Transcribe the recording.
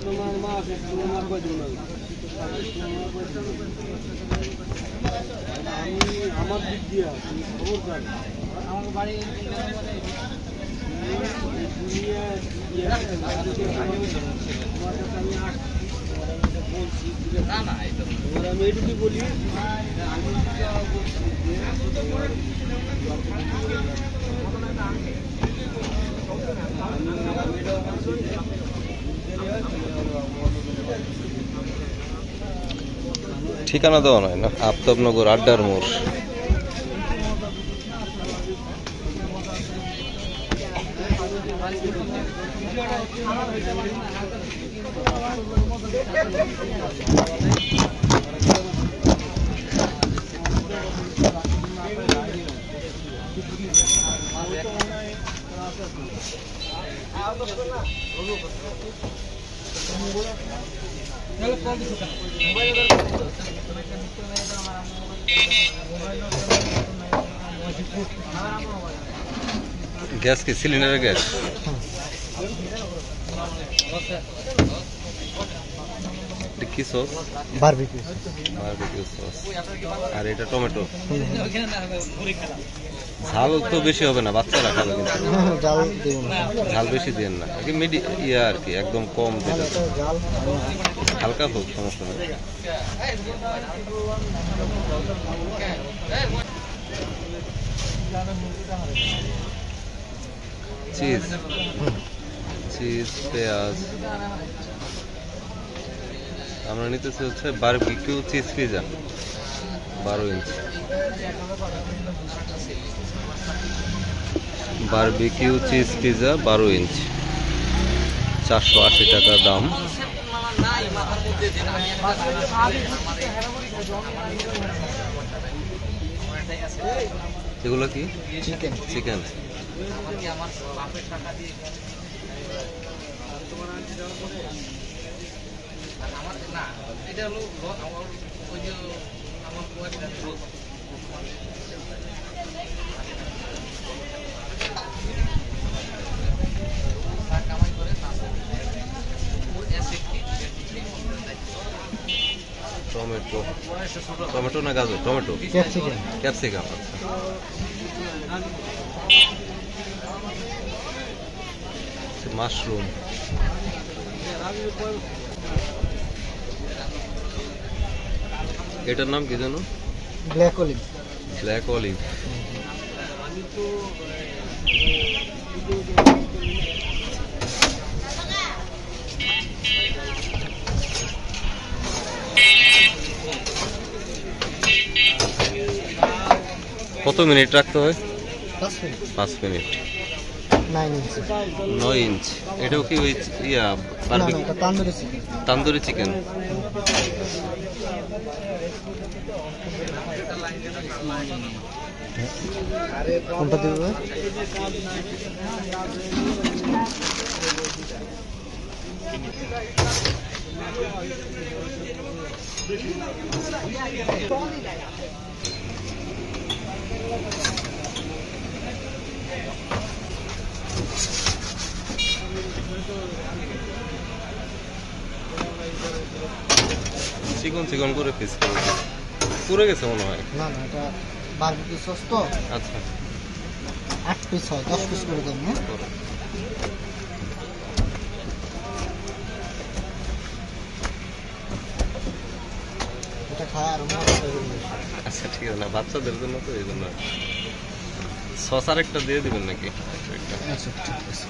তোমার মা আছে, তোমার কয়জন? আমি আমার দিক দিয়া খবর জানি। আমার বাড়ি আমি এইটুকুই বলি, ঠিকানা দেওয়া নয় না, আফতাবনগর আড্ডার মোড়। গ্যাস কি সিলিন্ডারের গ্যাস? কি সস? Barbecue sauce. আর এটা টমেটো। ঝাল তো বেশি হবে না, বাচ্চারা খাবে কিন্তু। ঝাল বেশি দিন না, ইয়া আর কি একদম কম দিলে, হালকা হোক, সমস্যা নেই। চিজ, পেঁয়াজ। আমরা নিতেছি হচ্ছে বারবিকিউ চিজ পিজা 12 ইঞ্চি। বারবিকিউ চিজ পিজা 12 ইঞ্চি, 480 টাকা দাম। এগুলো কি? চিকেন। টমেটো না গাজর? Tomato, capsicum. মাশরুম, এটার নাম কি জানো? Black olive. কত মিনিট রাখতে হয়? 5 মিনিট। 9 ইঞ্চ। এটাও কি ওই ইয়া বারবিকিউ? তান্দুরি চিকেন। কোনটা দিবে? চিকন করে পিস করে পুড়ে গেছে মনে হয়। না, এটা বারবিকিউ সস তো। আচ্ছা, 8 পিস হয়, 10 পিস করে দেন। এটা খায় আর আচ্ছা ঠিক আছে, না বাচ্চাদের জন্য তো এই জন্য। সস আরেকটা দিয়ে দিবেন নাকি? আচ্ছা ঠিক আছে।